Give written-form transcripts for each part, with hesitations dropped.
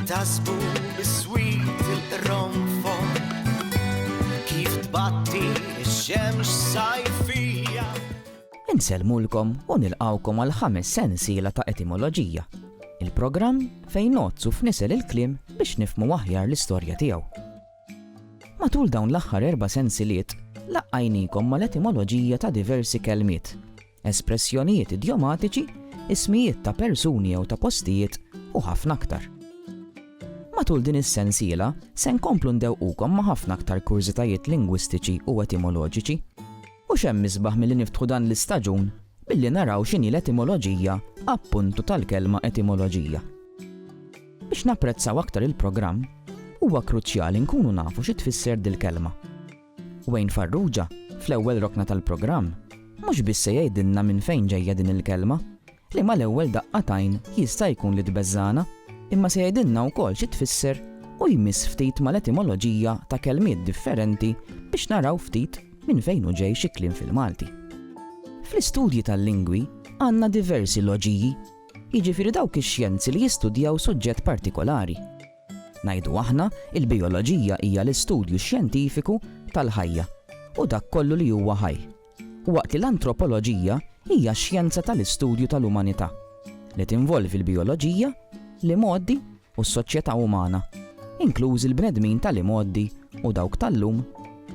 tasbu bis-swit il-qronfon kif tbatti x-xemx sajfija. Insellmulkom u nilqawkom għal 5 sensiela ta' etimoloġija. Il-programm fejn nozzu f'nisel il-kliem biex nifhmu aħjar l-istorja tiegħu. Matul dawn l-aħħar 4 sensiliet laqqajnikom mal-etimoloġija ta' diversi kelmiet, espressjonijiet idiomatiċi, ismijiet ta' persuni jew ta' postijiet u ħafna aktar. Matul din is-sensiela se nkomplu ndewqukom ma' ħafna aktar kurzitajiet lingwistiċi u etimoloġiċi. U xemm misbaħ milli niftħu dan l-istaġun billi naraw x'inhi l-etimoloġija appuntu tal-kelma etimoloġija. Biex napprezzaw aktar il-programm, huwa kruċjali nkunu nafu xi tfisser dil-kelma. Wayne Farrugia, fl-ewwel rokna tal-programm, mhux biss se jgħidilna minn fejn ġejja din il-kelma, li mal-ewwel daqqatajn jista' jkun li tbeżżana, imma se jgħidilna wkoll xi tfisser u jmiss ftit mal-etimoloġija ta' kelmiet differenti biex naraw ftit minn fejn hu ġej xi kliem fil-Malti. Fl-istudji tal-lingwi għandna diversi loġiji, jiġifieri dawk ix-xjenzi li jistudjaw suġġett partikolari. Ngħidu aħna il-bijoloġija hija l-istudju xjentifiku tal-ħajja u dak kollu li huwa ħaj. Waqt li l-antropoloġija hija x-xjenza tal-istudju tal-umanità li tinvolvi l-bijoloġija, l-imoddi u s-soċjetà umana, inklużi l-bnedmin tal-imoddi u dawk tal-lum,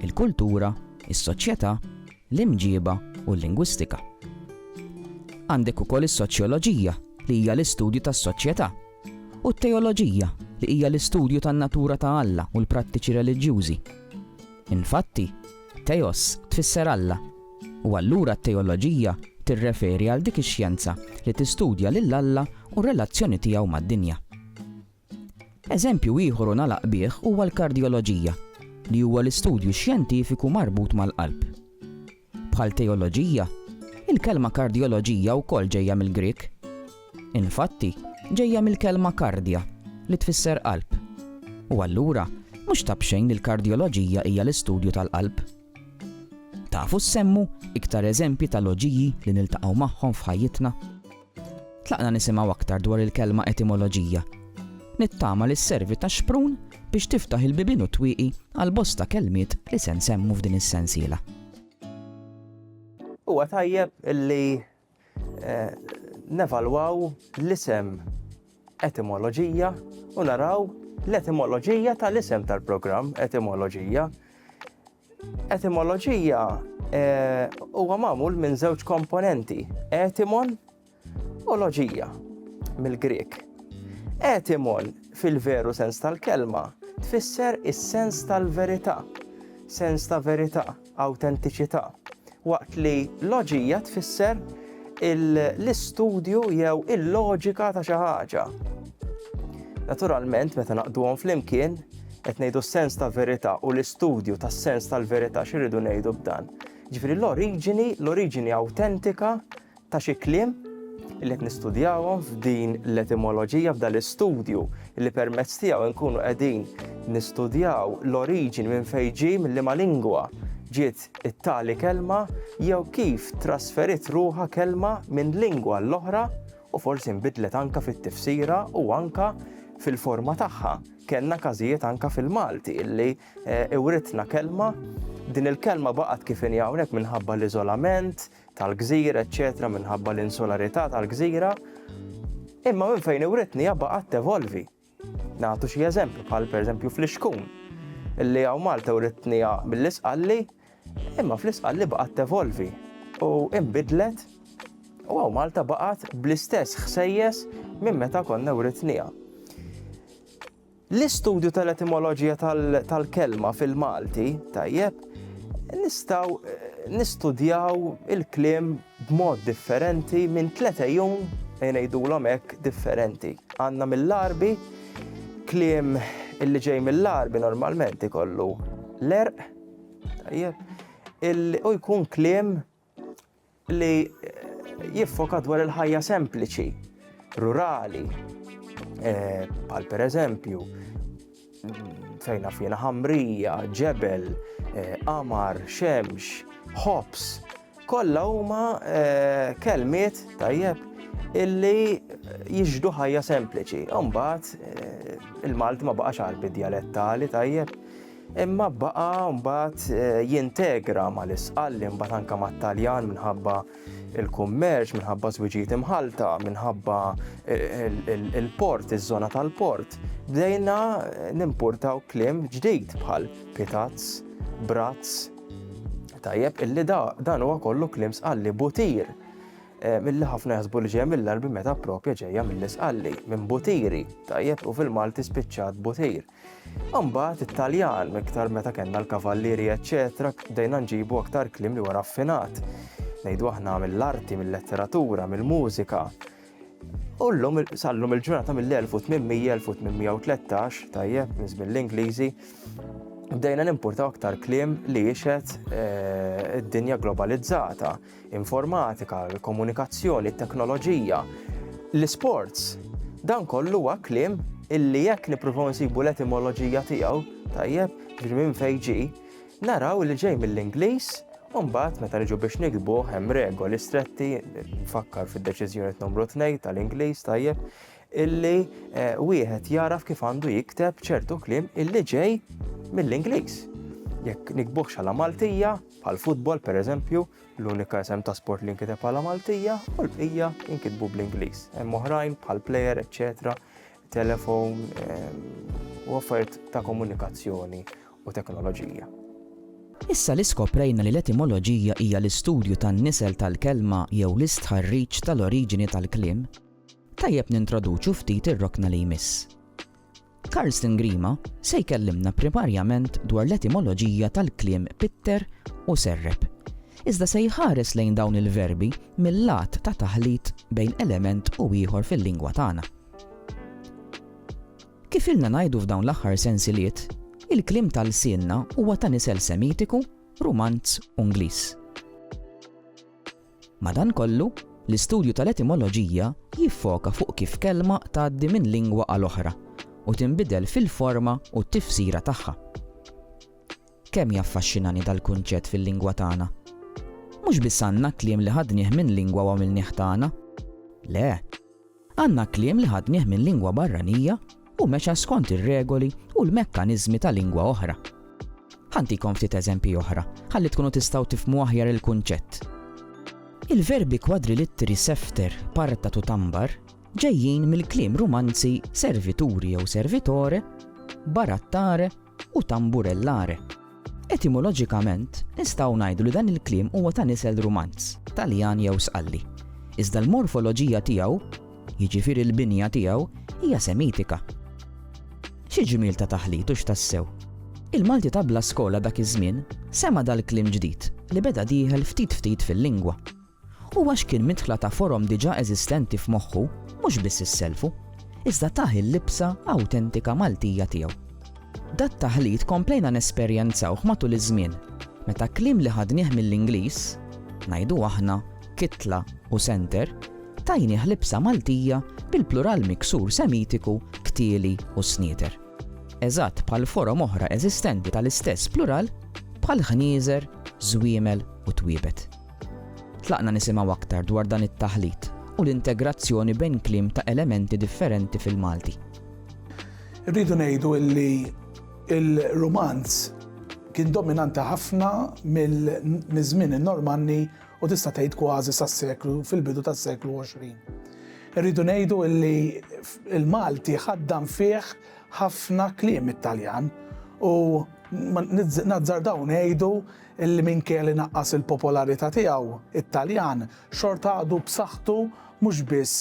il-kultura, is-soċjetà, l-imġieba u l-lingwistika. Għandek ukoll is-soċjoloġija li hija l-istudju tas-soċjetà u t-teoloġija li hija l-istudju tan-natura ta' Alla u l-prattiċi reliġjużi. Infatti, Theos tfisser Alla u allura t-teoloġija tirreferi għal dik ix-xjenza li tistudja lil Alla u r-relazzjoni tiegħu mad-dinja. Eżempju ieħor nagħlaq bih huwa l-kardjoloġija li huwa l-istudju xjentifiku marbut mal-qalb. Bħal teoloġija, il-kelma kardjoloġija wkoll ġejja mill-Grieg. Infatti, ġejja mill-kelma kardja li tfisser qalb. U allura mhux ta' bxejn li l-kardjoloġija hija l-istudju tal-qalb. Tafu semmu iktar eżempji ta' loġiji li niltaqgħu magħhom f'ħajjitna? Tlaqna nisimgħu aktar dwar il-kelma etimoloġija. Nittama li s-servi ta' xprun biex tiftaħ il-bibien u twieqi għal bosta kelmiet li se nsemmu f'din is-sensiela. Huwa tajjeb illi nevalwaw l-isem etimoloġija u naraw l-etimoloġija tal-isem tal-programm etimoloġija. Etimoloġija huwa magħmul minn żewġ komponenti, etimon u loġija mill-Grieg. Etimon fil-veru sens tal-kelma tfisser is-sens tal-verità, sens ta' verità, awtentiċità, waqt li loġija tfisser l-istudju jew il-loġika ta' xi ħaġa. Naturalment, meta naqduhom flimkien, qed ngħidu s-sens ta' verità u l-istudju tas-sens tal-verità x'iridu ngħidu b'dan. Ġifieri l-oriġini awtentika ta' xi kliem li qed nistudjawhom f'din l-etimoloġija f'dan l-istudju li permezz tiegħu nkunu qegħdin nistudjaw l-oriġini minn fejn ġie mill-liema lingwa ġiet it-tali kelma jew kif trasferit ruħha kelma minn lingwa l-oħra u forsi nbidlet anke fit-tifsira u anke fil-forma tagħha. Kellna każijiet anke fil-Malti illi iwritna kelma, din il-kelma baqgħet kif inhi hawnhekk minħabba l-iżolament tal-gżira, eċċetera, minħabba l-insularità tal-gżira, imma minn fejn iwritnija baqgħet tevolvi. Nagħtu xi eżempju bħal pereżempju fl-Ixkun, illi hawn Malta writnija mill-Isqalli, imma fl-Isqalli baqgħet tevolvi u inbidlet u hawn Malta baqgħet bl-istess ħsejjes minn meta konna writnija. L-istudju tal-etimoloġija tal-kelma fil-Malti, tajjeb, nistgħu nistudjaw il-kliem b'mod differenti minn 3 ejjun ngħidulhom hekk differenti. Għandna mill-Arbi kliem illi ġej mill-Arbi normalment ikollu l-erq, tajjeb, u jkun kliem li jiffoka dwar il-ħajja sempliċi, rurali, bħal pereżempju fejn fina ħamrija, ġebel, qamar, xemx, ħobs, kollha huma kelmiet tajjeb illi jiġdu ħajja sempliċi. Imbagħad il-Malti ma baqax għalbi dialettali tajjeb, imma baqa mbagħad jintegra mal-isqalli mbagħad anke mat-Taljan minħabba il-kummerċ, minħabba żwiġijiet imħalta, minħabba il-port, iż-żona tal-port. Bdejna nimpurtaw kliem ġdid bħal pitazz, brazz, tajjeb illi dan huwa kollu kliem sqalli butir. Milli ħafna jaħsbu li ġejja mill-arbi meta proprja ġejja mill-isqalli, minn butiri, tajjeb u fil-Malti spiċċat butir. Imbagħad it-Taljan iktar meta kellna l-kavallieri eċċetera, bdejna nġibu aktar kliem li huwa raffinat. Ngħidu aħna mill-arti, mill-letteratura, mill-mużika. U sallum il-ġurnata mill-1800-1813, tajjeb, mill-Ingliżi, bdejna nimpurtaw aktar kliem li jixed id-dinja globalizzata, informatika, komunikazzjoni, teknoloġija, l-sports. Dan kollu huwa kliem illi jekk nippruvaw nsibu l-etimoloġija tiegħu, tajjeb, minn fejn ġie, naraw li ġej mill-Ingliż, u mbagħad meta niġu biex nikbu hemm regoli stretti, nfakkar fid-deċiżjoni numru 2 tal-Ingliż, tajjeb, illi wieħed jaraf kif għandu jikteb ċertu kliem illi ġej mill-Ingliż. Jekk nikbuh xala Maltija, bħal futbol pereżempju, l-unika isem ta' sport li nkiteb bħala Maltija, u l-bqija jinkitbu bl-Ingliż. Hemm oħrajn bħal plejer, eċċetera, telefon u affarijiet ta' komunikazzjoni u teknoloġija. Issa li skoprejna li l-etimoloġija hija l-istudju tan-nisel tal-kelma jew l-istħarriġ tal-oriġini tal-kliem, tajjeb nintroduċu ftit ir-rokna li jmiss. Carsten Grima se jkellimna primarjament dwar l-etimoloġija tal-kliem pitter u serreb. Iżda se jħares lejn dawn il-verbi mill-lat ta' taħlit bejn element u ieħor fil-lingwa tagħna. Kif ilna ngħidu f'dawn l-aħħar sensiliet, il-kliem tal-sienna huwa ta' nisel Semitiku, Rumanz u Ingliż. Madankollu, l-istudju tal-etimoloġija jiffoka fuq kif kelma tgħaddi minn lingwa għal oħra u tinbidel fil-forma u t-tifsira tagħha. Kemm jaffaxxinani dal-kunċett fil-lingwa tagħna? Mhux biss għandna kliem li ħadnieh minn lingwa u għamilnieh tagħna. Le, għandna kliem li ħadnieh minn lingwa barranija u mexa skont ir-regoli u l-mekkaniżmi ta' lingwa oħra. Ħantikom ftit eżempji oħra, ħalli tkunu tistgħu tifhmu aħjar il-kunċett. Il-verbi kwadrilitteri sefter, parta u tambar ġejjin mill-kliem Rumanzi servituri jew servitore, barattare u tamburellare. Etimoloġikament nistgħu ngħidu li dan il-kliem huwa ta' nisel Rumanz, Taljan jew Sqalli. Iżda l-morfoloġija tiegħu, jiġifieri l-binja tiegħu, hija Semitika. Xi ġmiel ta' taħlit u x'tassew. Il-Malti ta' bla skola dak iż-żmien sema dal-kliem ġdid li beda dieħel ftit fil-lingwa. U għax kien midħla ta' forom diġà eżistenti f'moħħu, mhux biss isselfu, iżda taħ il-libsa awtentika Maltija tiegħu. Dat taħlit komplejna nesperjenzawh matul iż-żmien, meta kliem li ħadnieh mill-Ingliż, ngħidu aħna kitla u center, tajnieh libsa Maltija bil-plural miksur Semitiku, ktieli u snieter. Eżatt bħal forom oħra eżistenti tal-istess plural bħal ħnieżer, żwiemel u twiebet. Tlaqna nisimgħu aktar dwar dan it-taħlit u l-integrazzjoni bejn kliem ta' elementi differenti fil-Malti. Rridu ngħidu li il-Rumanz kien dominanti ħafna mill-żmien in-Normanni u tista' tgħid kważi sas-seklu fil-bidu tas-seklu 20. Rridu ngħidu li il-Malti ħaddam fih ħafna kliem It-Taljan u nazzardaw ngħidu illi minkejja li naqqas il-popolarità tiegħu It-Taljan xorta għadu b'saħħtu mhux biss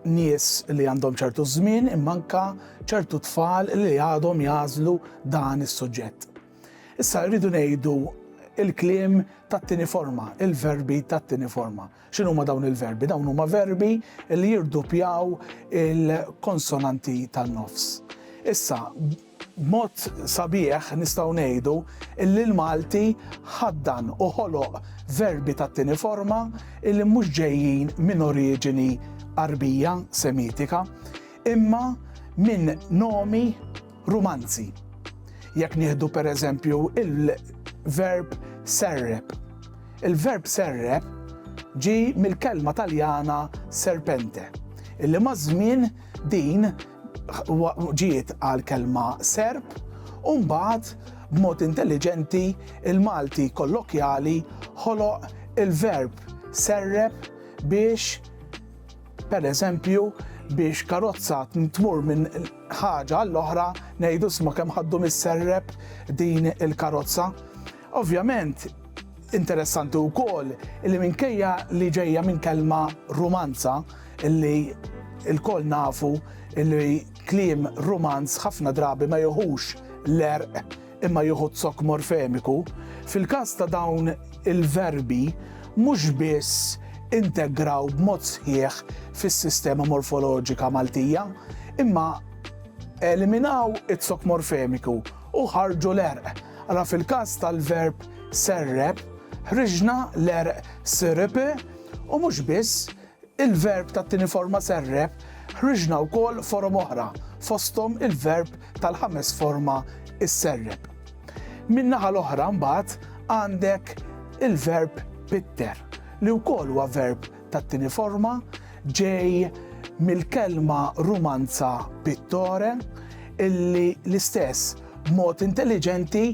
nies li għandhom ċertu żmien imma anke ċertu tfal li għadhom jażlu dan is-suġġett. Issa rridu ngħidu il-kliem tat-tieni forma, il-verbi tat-tieni forma. X'inhu huma dawn il-verbi? Dawn huma verbi li jirdupjaw il-konsonanti tan-nofs. Issa, b'mod sabiħ nistgħu ngħidu illi l-Malti ħaddan u ħoloq verbi tat-tieni forma illi mhux ġejjin minn oriġini Arbija, Semitika, imma minn nomi Rumanzi. Jekk nieħdu pereżempju il-verb serreb. Il-verb serreb ġie mill-kelma Taljana serpente, illi maż-żmien din ġiet għal kelma serb u mbagħad b'mod intelligenti il-Malti kollokjali ħoloq il-verb serreb biex, pereżempju, biex karozza tmur minn ħaġa għall-oħra ngħidu isma' kemm ħaddu mis-serreb din il-karozza. Ovvjament, interessanti wkoll li minkejja li ġejja minn kelma rumanza illi l-koll nafu illi kliem rumanz ħafna drabi ma joħux l-erq imma joħu tsok morfemiku, fil-każ ta' dawn il-verbi mhux biss integraw b'mod sħiħ fis-sistema morfoloġika Maltija, imma eliminaw it-tsok morfemiku u ħarġu l-erq. Allora fil-każ tal-verb serreb, ħriġna l-erq sirripi u mhux biss il-verb tat-tieni forma serreb, ħriġna wkoll forom oħra fosthom il-verb tal-ħames forma is-serreb. Min-naħa l-oħra mbagħad għandek il-verb pitter li wkoll huwa verb tat-tieni forma ġej mill-kelma rumanza pittore illi l-istess b'mod intelligenti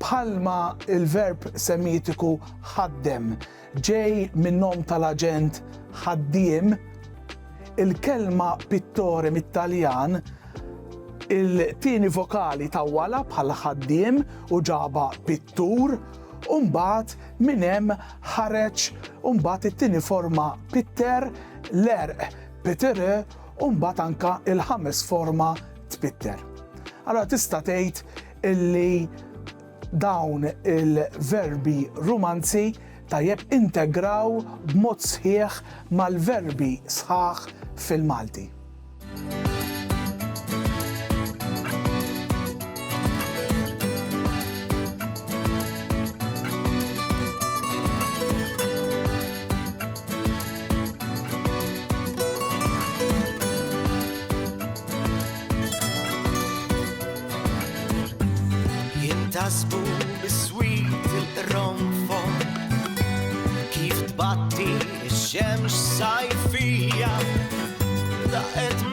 bħalma il-verb semitiku ħaddem ġej min-nom tal-aġent ħaddiem, il-kelma pittore mit-Taljan il-tieni vokali tawwala bħal ħaddiem u ġaba pittur u mbagħad minn hemm ħareġ u mbagħad it-tieni forma pitter l-erq pittere u mbagħad anke il-ħames forma tpitter. Allora tista' tgħid illi dawn il-verbi rumanzi tajjeb integraw b'mod sħiħ mal-verbi sħaħ fil-Malti. Jintasbu bis-swit il-ronfon kif tbatti x-xemx sajfija daqet